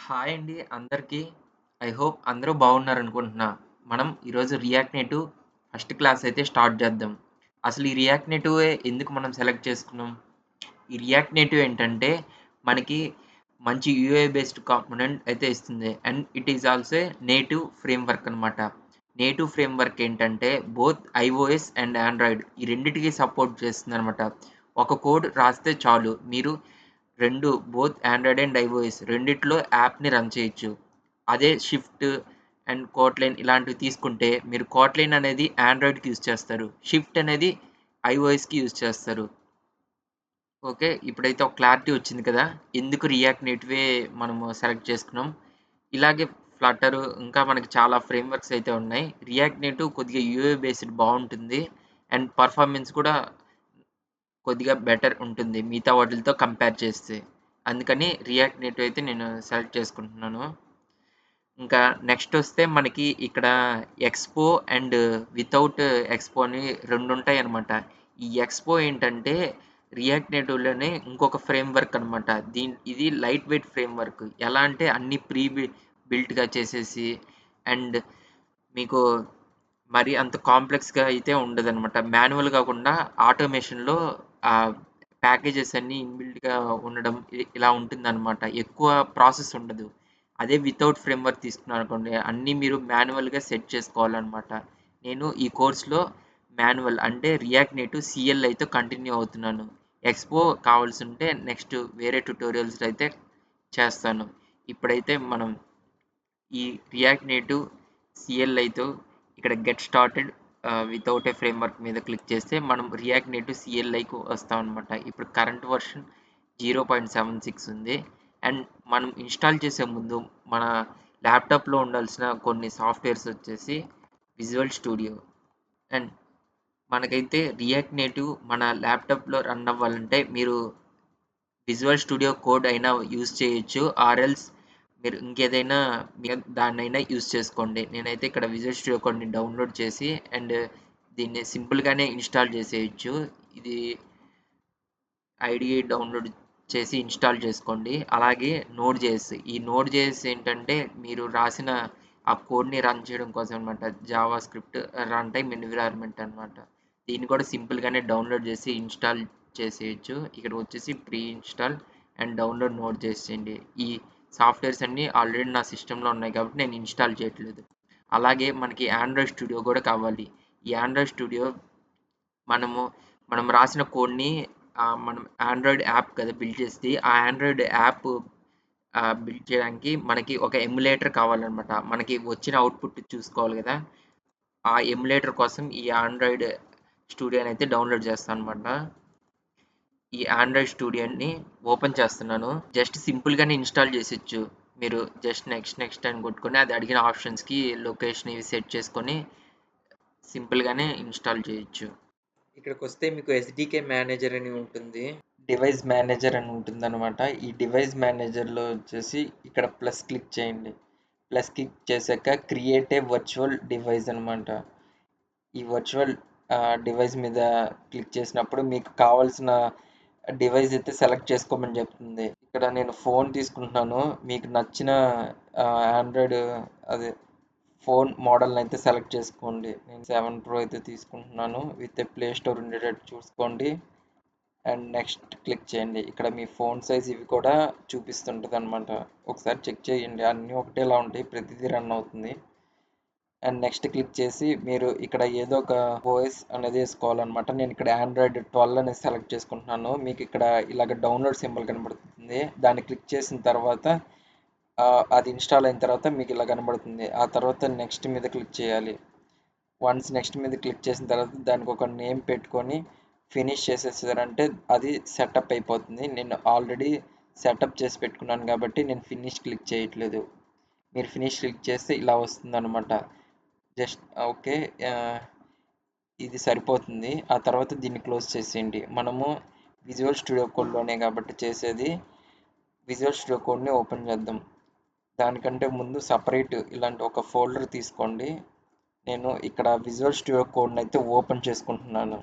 Hi అండి అందరికీ. I hope అందరూ బాగున్నారనుకుంటున్నా. మనం ఈరోజు రియాక్ట్ నేటివ్ ఫస్ట్ క్లాస్ అయితే స్టార్ట్ చేద్దాం. అసలు ఈ రియాక్ట్ నేటివే ఎందుకు మనం సెలెక్ట్ చేసుకున్నాం? ఈ రియాక్ట్ నేటివ్ ఏంటంటే మనకి మంచి యూఐ బేస్డ్ కాంపోనెంట్ అయితే ఇస్తుంది. And it is also native framework అనమాట. నేటివ్ ఫ్రేమ్‌వర్క్ ఏంటంటే బోత్ ఐఓఎస్ అండ్ ఆండ్రాయిడ్ ఈ రెండిటికి సపోర్ట్ చేస్తుందనమాట. ఒక కోడ్ రాస్తే చాలు మీరు 2 బోత్ ఆండ్రాయిడ్ అండ్ ఐఓఎస్ రెండిట్లో యాప్‌ని రన్ చేయొచ్చు. అదే షిఫ్ట్ అండ్ కోట్లైన్ ఇలాంటివి తీసుకుంటే మీరు కోట్లైన్ అనేది ఆండ్రాయిడ్‌కి యూజ్ చేస్తారు. షిఫ్ట్ అనేది ఐఓఎస్‌కి యూజ్ చేస్తారు. ఓకే. ఇప్పుడైతే ఒక క్లారిటీ వచ్చింది కదా! ఎందుకు రియాక్ట్ నేటివే మనము సెలెక్ట్ చేసుకున్నాం. ఇలాగే ఫ్లటర్ ఇంకా మనకి చాలా ఫ్రేమ్‌వర్క్స్ అయితే ఉన్నాయి. రియాక్ట్ నేటివ్ కొద్దిగా యూఐ బేస్డ్ బావుంటుంది. అండ్ పెర్ఫార్మెన్స్ కూడా కొద్దిగా బెటర్ ఉంటుంది మిగతా వాటిలతో కంపేర్ చేస్తే. అందుకని రియాక్ట్ నేటివ్ అయితే నేను సెలెక్ట్ చేసుకుంటున్నాను. ఇంకా నెక్స్ట్ వస్తే మనకి ఇక్కడ ఎక్స్‌పో అండ్ వితౌట్ ఎక్స్‌పో అని 2 ఉంటాయన్నమాట. ఈ ఎక్స్‌పో ఏంటంటే రియాక్ట్ నేటివ్‌లోనే ఇంకొక ఫ్రేమ్‌వర్క్ అనమాట. ఇది లైట్ వెయిట్ ఫ్రేమ్‌వర్క్. ఎలా అంటే అన్నీ బిల్ట్‌గా చేసేసి అండ్ మీకు మరి అంత కాంప్లెక్స్‌గా అయితే ఉండదనమాట. మాన్యువల్ కాకుండా ఆటోమేషన్‌లో ప్యాకేజెస్ అన్నీ ఇన్‌బిల్ట్‌గా ఉండడం ఇలా ఉంటుందనమాట. ఎక్కువ ప్రాసెస్ ఉండదు. అదే వితౌట్ ఫ్రేమ్‌వర్క్ తీసుకున్నారనుకోండి అన్నీ మీరు మాన్యువల్‌గా సెట్ చేసుకోవాలనమాట. నేను ఈ కోర్స్‌లో మాన్యువల్ అంటే రియాక్ట్ నేటివ్ సీఎల్ కంటిన్యూ అవుతున్నాను. ఎక్స్‌పో కావాల్సుంటే నెక్స్ట్ వేరే ట్యుటోరియల్స్‌లో అయితే చేస్తాను. ఇప్పుడైతే మనం ఈ రియాక్ట్ నేటివ్ సీఎల్ఐతో ఇక్కడ get started without a framework మీద క్లిక్ చేస్తే మనం రియాక్ట్ నేటివ్ సీఎల్ఐకి వస్తామనమాట. ఇప్పుడు కరెంట్ వర్షన్ 0.76 ఉంది. అండ్ మనం ఇన్‌స్టాల్ చేసే ముందు మన ల్యాప్‌టాప్‌లో ఉండాల్సిన కొన్ని సాఫ్ట్‌వేర్స్ వచ్చేసి విజువల్ స్టూడియో. అండ్ మనకైతే రియాక్ట్ నేటివ్ మన ల్యాప్‌టాప్‌లో రన్ అవ్వాలంటే మీరు విజువల్ స్టూడియో కోడ్ అయినా యూజ్ చేయొచ్చు. ఎల్స్ మీరు ఇంకేదైనా దాన్నైనా యూజ్ చేసుకోండి. నేనైతే ఇక్కడ విజువల్ స్టూడియో కోడ్‌ని డౌన్‌లోడ్ చేసి అండ్ దీన్ని సింపుల్‌గానే ఇన్‌స్టాల్ చేసేయొచ్చు. ఇది ఐడీఈ డౌన్‌లోడ్ చేసి ఇన్‌స్టాల్ చేసుకోండి. అలాగే నోడ్.జేఎస్. ఈ నోడ్.జేఎస్ ఏంటంటే మీరు రాసిన ఆ కోడ్‌ని రన్ చేయడం కోసం అనమాట. Java script run time environment అనమాట. దీన్ని కూడా సింపుల్‌గానే డౌన్‌లోడ్ చేసి ఇన్‌స్టాల్ చేసేయొచ్చు. ఇక్కడ వచ్చేసి ప్రీ ఇన్‌స్టాల్ అండ్ డౌన్‌లోడ్ నోడ్.జేఎస్ చేయండి. ఈ సాఫ్ట్‌వేర్స్ అన్నీ ఆల్రెడీ నా సిస్టమ్‌లో ఉన్నాయి కాబట్టి నేను ఇన్‌స్టాల్ చేయట్లేదు. అలాగే మనకి ఆండ్రాయిడ్ స్టూడియో కూడా కావాలి. ఈ ఆండ్రాయిడ్ స్టూడియో మనము మనం రాసిన కోడ్‌ని మనం ఆండ్రాయిడ్ యాప్ కదా బిల్డ్ చేసేది. ఆ ఆండ్రాయిడ్ యాప్ బిల్డ్ చేయడానికి మనకి ఒక ఎమ్యులేటర్ కావాలనమాట. మనకి వచ్చిన అవుట్‌పుట్ చూసుకోవాలి గదా! ఆ ఎమ్యులేటర్ కోసం ఈ ఆండ్రాయిడ్ స్టూడియోనైతే డౌన్‌లోడ్ చేస్తాననమాట. ఈ ఆండ్రాయిడ్ స్టూడియోని ఓపెన్ చేస్తున్నాను. జస్ట్ సింపుల్‌గానే ఇన్‌స్టాల్ చేసేయొచ్చు. మీరు జస్ట్ నెక్స్ట్ అని కొట్టుకొని అది అడిగిన ఆప్షన్స్‌కి లొకేషన్ ఇవి సెట్ చేసుకొని సింపుల్‌గానే ఇన్‌స్టాల్ చేయొచ్చు. ఇక్కడికొస్తే మీకు ఎస్‌డీకే మేనేజర్ అని ఉంటుంది. డివైస్ మేనేజర్ అని ఉంటుందన్నమాట. ఈ డివైస్ మేనేజర్‌లో వచ్చేసి ఇక్కడ ప్లస్ క్లిక్ చేయండి. ప్లస్ క్లిక్ చేశాక క్రియేట్ ఏ వర్చువల్ డివైస్ అనమాట. ఈ వర్చువల్ డివైస్ మీద క్లిక్ చేసినప్పుడు మీకు కావాల్సిన డివైస్ అయితే సెలెక్ట్ చేసుకోమని చెప్తుంది. ఇక్కడ నేను ఫోన్ తీసుకుంటున్నాను. మీకు నచ్చిన ఆండ్రాయిడ్ అదే ఫోన్ మోడల్ని అయితే సెలెక్ట్ చేసుకోండి. నేను 7 ప్రో అయితే తీసుకుంటున్నాను. విత్ ప్లే స్టోర్ ఉండేటట్టు చూసుకోండి. అండ్ నెక్స్ట్ క్లిక్ చేయండి. ఇక్కడ మీ ఫోన్ సైజ్ ఇవి కూడా చూపిస్తుంటుంది అనమాట. ఒకసారి చెక్ చేయండి. అన్నీ ఒకటేలా ఉంటాయి. ప్రతిదీ రన్ అవుతుంది. అండ్ నెక్స్ట్ క్లిక్ చేసి మీరు ఇక్కడ ఏదో ఒక ఓఎస్ అనేది వేసుకోవాలన్నమాట. నేను ఇక్కడ ఆండ్రాయిడ్ 12 అనేది సెలెక్ట్ చేసుకుంటున్నాను. మీకు ఇక్కడ ఇలాగ డౌన్లోడ్ సింబల్ కనబడుతుంది. దాన్ని క్లిక్ చేసిన తర్వాత అది ఇన్‌స్టాల్ అయిన తర్వాత మీకు ఇలా కనబడుతుంది. ఆ తర్వాత నెక్స్ట్ మీద క్లిక్ చేయాలి. వన్స్ నెక్స్ట్ మీద క్లిక్ చేసిన తర్వాత దానికి ఒక నేమ్ పెట్టుకొని ఫినిష్ చేసేసారంటే అది సెటప్ అయిపోతుంది. నేను ఆల్రెడీ సెటప్ చేసి పెట్టుకున్నాను కాబట్టి నేను ఫినిష్ క్లిక్ చేయట్లేదు. మీరు ఫినిష్ క్లిక్ చేస్తే ఇలా వస్తుందన్నమాట. Just okay. ఇది సరిపోతుంది. ఆ తర్వాత దీన్ని క్లోజ్ చేసేయండి. మనము విజువల్ స్టూడియో కోడ్‌లోనే కాబట్టి చేసేది. విజువల్ స్టూడియో కోడ్‌ని ఓపెన్ చేద్దాం. దానికంటే ముందు సెపరేట్ ఇలాంటి ఒక ఫోల్డర్ తీసుకోండి. నేను ఇక్కడ విజువల్ స్టూడియో కోడ్‌ని అయితే ఓపెన్ చేసుకుంటున్నాను.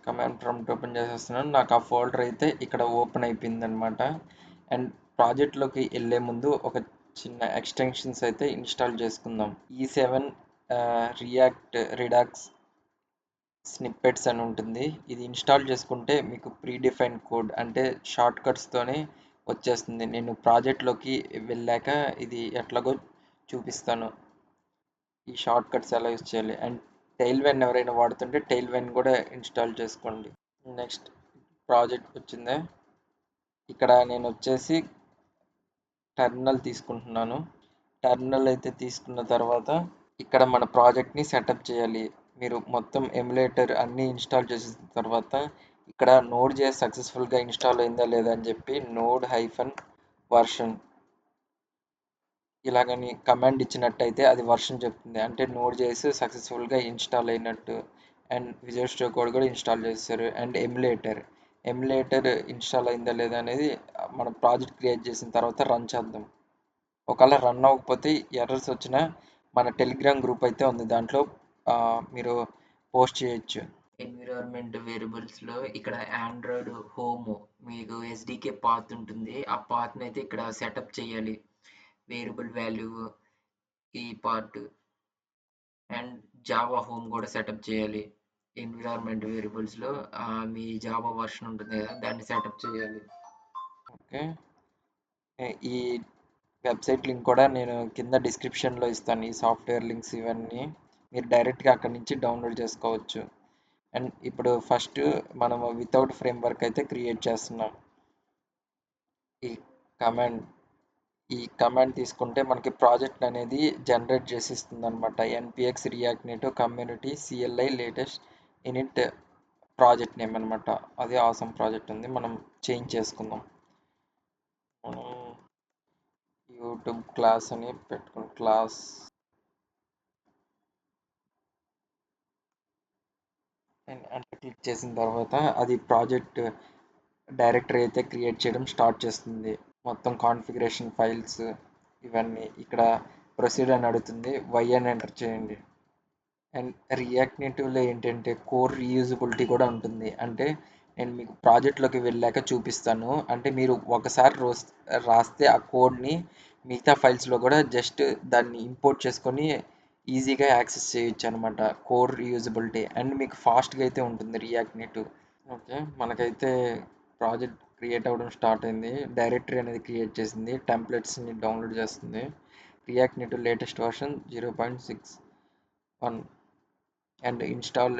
కమాండ్ ప్రాంప్ట్ ఓపెన్ చేసేస్తున్నాను. నాకు ఆ ఫోల్డర్ అయితే ఇక్కడ ఓపెన్ అయిపోయిందనమాట. అండ్ ప్రాజెక్ట్‌లోకి వెళ్ళే ముందు ఒక చిన్న ఎక్స్టెన్షన్స్ అయితే ఇన్స్టాల్ చేసుకుందాం. E7 రియాక్ట్ రిడాక్స్ స్నిప్పెట్స్ అని ఉంటుంది. ఇది ఇన్స్టాల్ చేసుకుంటే మీకు ప్రీ డిఫైన్డ్ కోడ్ అంటే షార్ట్ కట్స్తోనే వచ్చేస్తుంది. నేను ప్రాజెక్ట్లోకి వెళ్ళాక ఇది ఎట్లాగో చూపిస్తాను. ఈ షార్ట్ కట్స్ ఎలా యూస్ చేయాలి. అండ్ టైల్ వెన్ ఎవరైనా వాడుతుంటే టైల్ వెన్ కూడా ఇన్స్టాల్ చేసుకోండి. నెక్స్ట్ ప్రాజెక్ట్ వచ్చిందే. ఇక్కడ నేను వచ్చేసి టెర్మినల్ తీసుకుంటున్నాను. టెర్మినల్ అయితే తీసుకున్న తర్వాత ఇక్కడ మన ప్రాజెక్ట్ని సెటప్ చేయాలి. మీరు మొత్తం ఎమ్యులేటర్ అన్నీ ఇన్స్టాల్ చేసిన తర్వాత ఇక్కడ నోడ్ జేఎస్ సక్సెస్ఫుల్గా ఇన్స్టాల్ అయిందా లేదా అని చెప్పి నోడ్ హైఫన్ వర్షన్ ఇలాగని కమాండ్ ఇచ్చినట్టయితే అది వర్షన్ చెప్తుంది. అంటే నోడ్ జేఎస్ సక్సెస్ఫుల్గా ఇన్స్టాల్ అయినట్టు. అండ్ విజువల్ స్టూడియో కోడ్ కూడా ఇన్స్టాల్ చేస్తారు. అండ్ ఎమ్యులేటర్ ఇన్స్టాల్ అయిందా లేదా అనేది మనం ప్రాజెక్ట్ క్రియేట్ చేసిన తర్వాత రన్ చేద్దాం. ఒకవేళ రన్ అవ్వకపోతే ఎర్రర్స్ వచ్చినా మన టెలిగ్రామ్ గ్రూప్ అయితే ఉంది, దాంట్లో మీరు పోస్ట్ చేయొచ్చు. ఎన్విరాన్మెంట్ వేరియబుల్స్లో ఇక్కడ ఆండ్రాయిడ్ హోమ్ మీకు ఎస్డికే పాత్ ఉంటుంది. ఆ పాత్ని అయితే ఇక్కడ సెటప్ చేయాలి. వేరియబుల్ వాల్యూ ఈ పార్ట్ అండ్ జావా హోమ్ కూడా సెటప్ చేయాలి. ఎన్విరాన్మెంట్ వేరియబుల్స్లో మీ జావా వర్షన్ ఉంటుంది కదా, దాన్ని సెటప్ చేయాలి. ఓకే, ఈ వెబ్సైట్ లింక్ కూడా నేను కింద డిస్క్రిప్షన్లో ఇస్తాను. ఈ సాఫ్ట్వేర్ లింక్స్ ఇవన్నీ మీరు డైరెక్ట్గా అక్కడి నుంచి డౌన్లోడ్ చేసుకోవచ్చు. అండ్ ఇప్పుడు ఫస్ట్ మనము వితౌట్ ఫ్రేమ్వర్క్ అయితే క్రియేట్ చేస్తున్నాం. ఈ కమాండ్ ఈ కమాండ్ తీసుకుంటే మనకి ప్రాజెక్ట్ అనేది జనరేట్ చేసి ఇస్తుంది అనమాట. NPX react native community CLI latest in it project name అనమాట. అదే ఆసమ్ ప్రాజెక్ట్ ఉంది, మనం చేంజ్ చేసుకుందాం. మనం యూట్యూబ్ క్లాస్ అని పెట్టుకుని క్లాస్ అంటే క్లిక్ చేసిన తర్వాత అది ప్రాజెక్ట్ డైరెక్టరీ అయితే క్రియేట్ చేయడం స్టార్ట్ చేస్తుంది. మొత్తం కాన్ఫిగరేషన్ ఫైల్స్ ఇవన్నీ ఇక్కడ ప్రొసీడ్ అని అడుగుతుంది. వై అని ఎంటర్ చేయండి. అండ్ రియాక్ట్ నేటివ్లో ఏంటంటే కోర్ రీయూజబిలిటీ కూడా ఉంటుంది. అంటే నేను మీకు ప్రాజెక్ట్లోకి వెళ్ళాక చూపిస్తాను. అంటే మీరు ఒకసారి రాస్తే ఆ కోడ్ని మిగతా ఫైల్స్లో కూడా జస్ట్ దాన్ని ఇంపోర్ట్ చేసుకొని ఈజీగా యాక్సెస్ చేయొచ్చు అనమాట. కోర్ రీయూజబిలిటీ అండ్ మీకు ఫాస్ట్గా అయితే ఉంటుంది రియాక్ట్ నేటివ్. ఓకే, మనకైతే ప్రాజెక్ట్ క్రియేట్ అవ్వడం స్టార్ట్ అయింది. డైరెక్టరీ అనేది క్రియేట్ చేసింది. టెంప్లెట్స్ని డౌన్లోడ్ చేస్తుంది. React native latest version 0.61 and install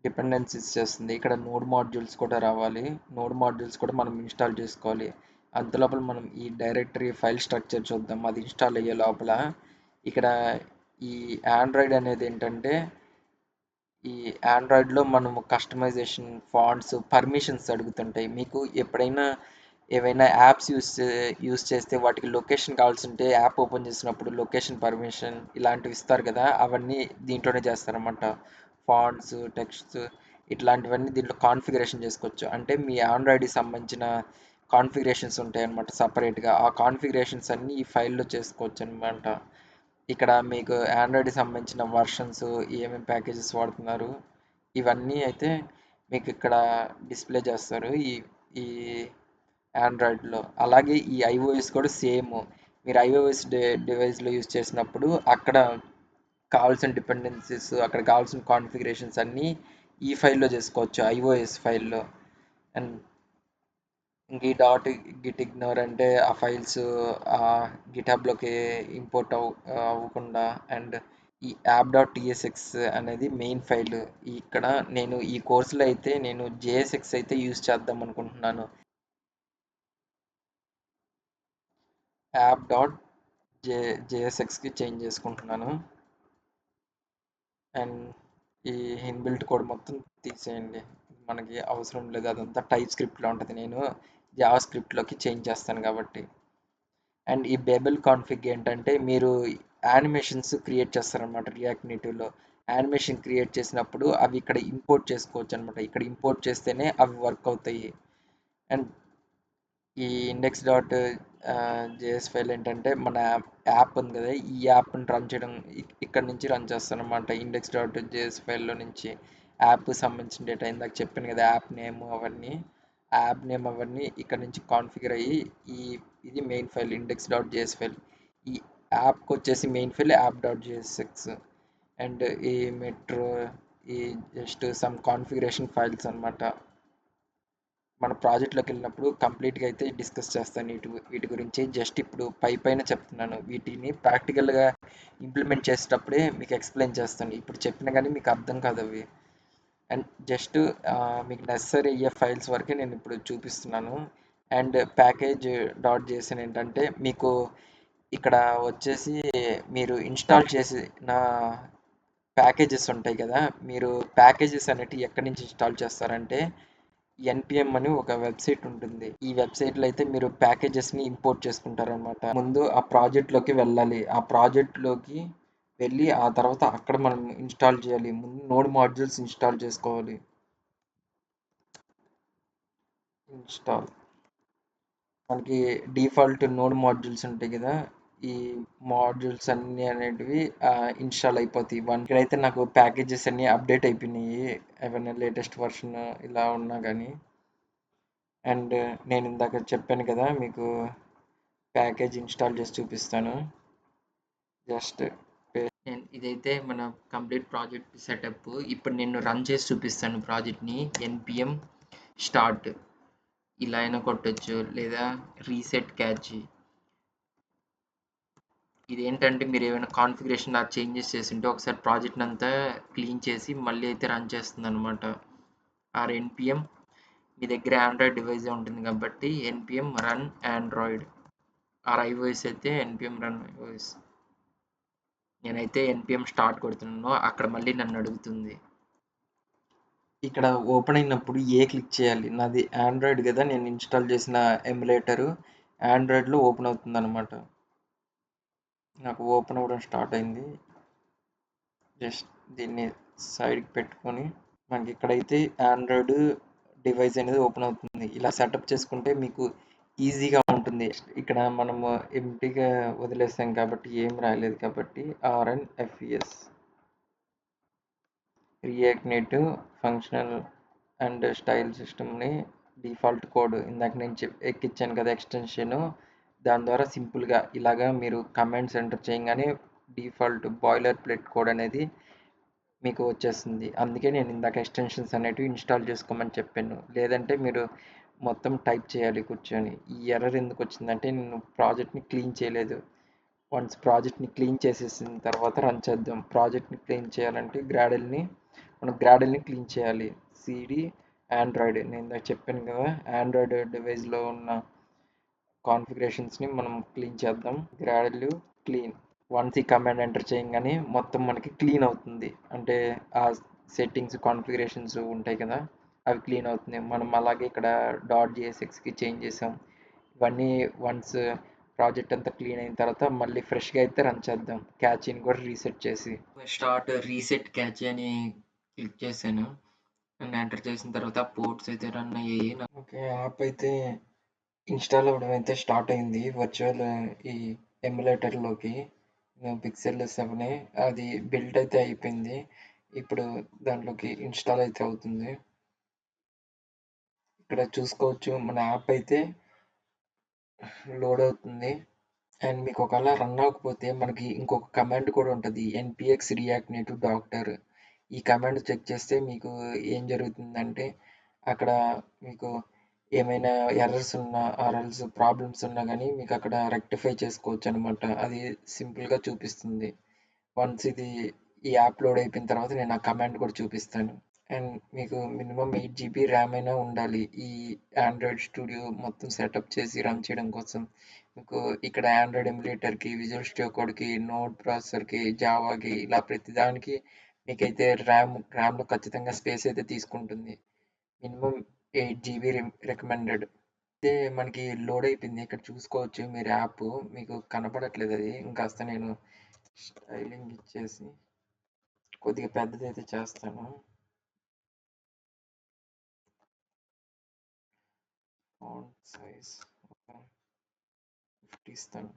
dependencies చేస్తుంది. ఇక్కడ నోడ్ మాడ్యూల్స్ కూడా రావాలి. నోడ్ మాడ్యూల్స్ కూడా మనం ఇన్స్టాల్ చేసుకోవాలి. అంతలోపల మనం ఈ డైరెక్టరీ ఫైల్ స్ట్రక్చర్ చూద్దాం. అది ఇన్స్టాల్ అయ్యే లోపల ఇక్కడ ఈ ఆండ్రాయిడ్ అనేది ఏంటంటే ఈ ఆండ్రాయిడ్లో మనము కస్టమైజేషన్ ఫాంట్స్ పర్మిషన్స్ అడుగుతుంటాయి. మీకు ఎప్పుడైనా ఏవైనా యాప్స్ యూస్ చేస్తే వాటికి లొకేషన్ కావాల్సి ఉంటే యాప్ ఓపెన్ చేసినప్పుడు లొకేషన్ పర్మిషన్ ఇలాంటివి ఇస్తారు కదా, అవన్నీ దీంట్లోనే చేస్తారన్నమాట. ఫాంట్స్ టెక్స్ట్స్ ఇట్లాంటివన్నీ దీంట్లో కాన్ఫిగరేషన్ చేసుకోవచ్చు. అంటే మీ ఆండ్రాయిడ్కి సంబంధించిన కాన్ఫిగరేషన్స్ ఉంటాయి అన్నమాట సపరేట్గా. ఆ కాన్ఫిగరేషన్స్ అన్నీ ఈ ఫైల్లో చేసుకోవచ్చు అనమాట. ఇక్కడ మీకు ఆండ్రాయిడ్కి సంబంధించిన వర్షన్స్ ఏమేమి ప్యాకేజెస్ వాడుతున్నారు ఇవన్నీ అయితే మీకు ఇక్కడ డిస్ప్లే చేస్తారు ఈ ఈ ఆండ్రాయిడ్లో. అలాగే ఈ ఐఓఎస్ కూడా సేమ్. మీరు ఐఓఎస్ డివైస్లో యూజ్ చేసినప్పుడు అక్కడ కావాల్సిన డిపెండెన్సీస్ అక్కడ కావాల్సిన కాన్ఫిగరేషన్స్ అన్నీ ఈ ఫైల్లో చేసుకోవచ్చు, ఐఓఎస్ ఫైల్లో. అండ్ ఇంక ఈ డాట్ గిట్ ఇగ్నోర్ అంటే ఆ ఫైల్స్ గిట్హబ్లోకి ఇంపోర్ట్ అవ్వకుండా. అండ్ ఈ యాప్ డాట్ టీఎస్ఎక్స్ అనేది మెయిన్ ఫైల్. ఇక్కడ నేను ఈ కోర్సులో అయితే నేను జేఎస్ఎక్స్ అయితే యూజ్ చేద్దాం అనుకుంటున్నాను. యాప్ డాట్ జేఎస్ఎక్స్కి చేంజ్ చేసుకుంటున్నాను. అండ్ ఈ ఇన్బిల్ట్ కోడ్ మొత్తం తీసేయండి, మనకి అవసరం లేదు. అదంతా టైప్ స్క్రిప్ట్లో ఉంటుంది, నేను జావా స్క్రిప్ట్లోకి చేంజ్ చేస్తాను కాబట్టి. అండ్ ఈ బేబెల్ కాన్ఫిగ్ ఏంటంటే మీరు యానిమేషన్స్ క్రియేట్ చేస్తారనమాట. రియాక్ట్ నేటివ్లో యానిమేషన్ క్రియేట్ చేసినప్పుడు అవి ఇక్కడ ఇంపోర్ట్ చేసుకోవచ్చు అనమాట. ఇక్కడ ఇంపోర్ట్ చేస్తేనే అవి వర్క్ అవుతాయి. అండ్ ఈ ఇండెక్స్ డాట్ జేఎస్ ఫైల్ ఏంటంటే మన యాప్ ఉంది కదా, ఈ యాప్ని రన్ చేయడం ఇక్కడ నుంచి రన్ చేస్తాను అనమాట. ఇండెక్స్ డాట్ జేఎస్ ఫైల్లో నుంచి యాప్ సంబంధించిన డేటా ఇందాక చెప్పాను కదా, యాప్ నేమ్ అవన్నీ యాప్ నేమ్ అవన్నీ ఇక్కడ నుంచి కాన్ఫిగర్ అయ్యి ఈ ఇది main file index dot JS file. ఈ యాప్కి వచ్చేసి మెయిన్ ఫైల్ app.jsx అండ్ ఈ మెట్రో ఈ జస్ట్ సమ్ కాన్ఫిగరేషన్ ఫైల్స్ అన్నమాట. మన ప్రాజెక్ట్లోకి వెళ్ళినప్పుడు కంప్లీట్గా అయితే డిస్కస్ చేస్తాను వీటి గురించి. జస్ట్ ఇప్పుడు పైన చెప్తున్నాను, వీటిని ప్రాక్టికల్గా ఇంప్లిమెంట్ చేసేటప్పుడే మీకు ఎక్స్ప్లెయిన్ చేస్తాను. ఇప్పుడు చెప్పినా కానీ మీకు అర్థం కాదు అవి. అండ్ జస్ట్ మీకు నెసరీ అయ్యే ఫైల్స్ వరకే నేను ఇప్పుడు చూపిస్తున్నాను. అండ్ ప్యాకేజ్ డాట్ చేసాను ఏంటంటే మీకు ఇక్కడ వచ్చేసి మీరు ఇన్స్టాల్ చేసిన ప్యాకేజెస్ ఉంటాయి కదా, మీరు ప్యాకేజెస్ అనేటివి ఎక్కడి నుంచి ఇన్స్టాల్ చేస్తారంటే ఎన్పిఎం అని ఒక వెబ్సైట్ ఉంటుంది. ఈ వెబ్సైట్లో అయితే మీరు ప్యాకేజెస్ని ఇంపోర్ట్ చేసుకుంటారనమాట. ముందు ఆ ప్రాజెక్ట్లోకి వెళ్ళాలి. ఆ ప్రాజెక్ట్లోకి వెళ్ళి ఆ తర్వాత అక్కడ మనం ఇన్స్టాల్ చేయాలి. ముందు నోడ్ మాడ్యూల్స్ ఇన్స్టాల్ చేసుకోవాలి. ఇన్స్టాల్ మనకి డిఫాల్ట్ నోడ్ మాడ్యూల్స్ ఉంటాయి కదా, ఈ మాడ్యూల్స్ అన్నీ అనేటివి ఇన్స్టాల్ అయిపోతాయి. ఇక్కడైతే నాకు ప్యాకేజెస్ అన్నీ అప్డేట్ అయిపోయినాయి, ఏమైనా లేటెస్ట్ వర్షన్ ఇలా ఉన్నా కానీ. అండ్ నేను ఇందాక చెప్పాను కదా మీకు ప్యాకేజ్ ఇన్స్టాల్ చేసి చూపిస్తాను. జస్ట్ ఇదైతే మన కంప్లీట్ ప్రాజెక్ట్ సెటప్. ఇప్పుడు నేను రన్ చేసి చూపిస్తాను ప్రాజెక్ట్ని. ఎన్పిఎం స్టార్ట్ ఇలా అయినా కొట్టొచ్చు, లేదా రీసెట్ క్యాచ్. ఇదేంటంటే మీరు ఏమైనా కాన్ఫిగరేషన్ చేంజెస్ చేసింటే ఒకసారి ప్రాజెక్ట్ అంతా క్లీన్ చేసి మళ్ళీ అయితే రన్ చేస్తుంది అనమాట. ఆర్ ఎన్పిఎం మీ దగ్గర ఆండ్రాయిడ్ డివైస్ ఉంటుంది కాబట్టి NPM run Android, or iOS అయితే ఎన్పిఎం రన్ ఐఓఎస్. నేనైతే ఎన్పిఎం స్టార్ట్ కొడుతున్నాను, అక్కడ మళ్ళీ నన్ను అడుగుతుంది. ఇక్కడ ఓపెన్ అయినప్పుడు క్లిక్ చేయాలి. నాది ఆండ్రాయిడ్ కదా, నేను ఇన్స్టాల్ చేసిన ఎమ్యులేటరు ఆండ్రాయిడ్లో ఓపెన్ అవుతుంది అనమాట. నాకు ఓపెన్ అవ్వడం స్టార్ట్ అయింది. జస్ట్ దీన్ని సైడ్కి పెట్టుకొని మనకి ఇక్కడైతే ఆండ్రాయిడ్ డివైస్ అనేది ఓపెన్ అవుతుంది. ఇలా సెటప్ చేసుకుంటే మీకు ఈజీగా ఉంటుంది. ఇక్కడ మనము ఎంటీగా వదిలేసాం కాబట్టి ఏం రాలేదు కాబట్టి RNFES react native functional and style సిస్టమ్ని డిఫాల్ట్ కోడ్ ఇందాక నేను ఎక్కించాను కదా ఎక్స్టెన్షన్, దాని ద్వారా సింపుల్గా ఇలాగా మీరు కమాండ్స్ ఎంటర్ చేయగానే డిఫాల్ట్ బాయిలర్ ప్లేట్ కోడ్ అనేది మీకు వచ్చేస్తుంది. అందుకే నేను ఇందాక ఎక్స్టెన్షన్స్ అనేటివి ఇన్స్టాల్ చేసుకోమని చెప్పాను. లేదంటే మీరు మొత్తం టైప్ చేయాలి కూర్చొని. ఈ ఎర్రర్ ఎందుకు వచ్చిందంటే నేను ప్రాజెక్ట్ని క్లీన్ చేయలేదు. వన్స్ ప్రాజెక్ట్ని క్లీన్ చేసేసిన తర్వాత రన్ చేద్దాం. ప్రాజెక్ట్ని క్లీన్ చేయాలంటే మనం గ్రాడెల్ని క్లీన్ చేయాలి. సిడి ఆండ్రాయిడ్ నేను ఇందాక చెప్పాను కదా, ఆండ్రాయిడ్ డివైస్లో ఉన్న కాన్ఫిగరేషన్స్ని మనం క్లీన్ చేద్దాం. గ్రాడెల్ క్లీన్ వన్స్ ఈ కమాండ్ ఎంటర్ చేయగానే మొత్తం మనకి క్లీన్ అవుతుంది. అంటే ఆ సెట్టింగ్స్ కాన్ఫిగరేషన్స్ ఉంటాయి కదా, అవి క్లీన్ అవుతుంది. మనం అలాగే ఇక్కడ .jsxకి చేంజ్ చేసాం. ఇవన్నీ వన్స్ ప్రాజెక్ట్ అంతా క్లీన్ అయిన తర్వాత మళ్ళీ ఫ్రెష్గా అయితే రన్ చేద్దాం. క్యాచ్ని కూడా రీసెట్ చేసి స్టార్ట్ రీసెట్ క్యాచ్ అని క్లిక్ చేశాను. అండ్ ఎంటర్ చేసిన తర్వాత పోర్ట్స్ అయితే రన్ అయ్యాయి. ఓకే, యాప్ అయితే ఇన్స్టాల్ అవ్వడం అయితే స్టార్ట్ అయింది. వర్చువల్ ఈ ఎమ్యులేటర్లోకి పిక్సెల్ 7 అది బిల్డ్ అయితే అయిపోయింది. ఇప్పుడు దాంట్లోకి ఇన్స్టాల్ అయితే అవుతుంది. ఇక్కడ చూసుకోవచ్చు మన యాప్ అయితే లోడ్ అవుతుంది. అండ్ మీకు ఒకవేళ రన్ అవ్వకపోతే మనకి ఇంకొక కమాండ్ కూడా ఉంటుంది, ఎన్పిఎక్స్ రియాక్ట్ నేటివ్ డాక్టర్. ఈ కమాండ్ చెక్ చేస్తే మీకు ఏం జరుగుతుందంటే అక్కడ మీకు ఏమైనా ఎర్రర్స్ ఉన్నా ఆర్ఎల్స్ ప్రాబ్లమ్స్ ఉన్నా కానీ మీకు అక్కడ రెక్టిఫై చేసుకోవచ్చు అనమాట. అది సింపుల్గా చూపిస్తుంది. వన్స్ ఈ యాప్ లోడ్ అయిపోయిన తర్వాత నేను ఆ కమాండ్ కూడా చూపిస్తాను. అండ్ మీకు మినిమం 8 GB ర్యామ్ అయినా ఉండాలి ఈ ఆండ్రాయిడ్ స్టూడియో మొత్తం సెటప్ చేసి రన్ చేయడం కోసం. మీకు ఇక్కడ ఆండ్రాయిడ్ ఎమ్యులేటర్కి, విజువల్ స్టూడియో కోడ్కి, నోడ్ ప్రాసెసర్కి, జావాకి ఇలా ప్రతిదానికి మీకైతే ర్యామ్లో ఖచ్చితంగా స్పేస్ అయితే తీసుకుంటుంది. Minimum 8 GB recommended. అయితే మనకి లోడ్ అయిపోయింది. ఇక్కడ చూసుకోవచ్చు మీరు యాప్, మీకు కనపడట్లేదు అది. ఇంకాస్త నేను స్టైలింగ్ ఇచ్చేసి కొద్దిగా పెద్దదైతే చేస్తాను. ఫాంట్ సైజ్ ఒక 50 ఇస్తాను.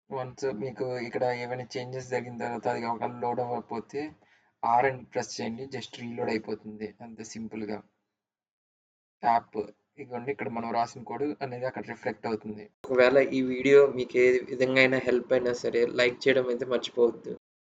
వన్స్ మీకు ఇక్కడ ఏమైనా చేంజెస్ జరిగిన తర్వాత అది ఒకవేళ లోడ్ అవ్వకపోతే ఆర్ అని ప్రెస్ చేయండి, జస్ట్ రీలోడ్ అయిపోతుంది అంతే సింపుల్గా యాప్. ఇదిగోండి ఇక్కడ మనం రాసిన కోడ్ అనేది అక్కడ రిఫ్లెక్ట్ అవుతుంది. ఒకవేళ ఈ వీడియో మీకు ఏ విధంగా అయినా హెల్ప్ అయినా సరే లైక్ చేయడం అయితే మర్చిపోవద్దు.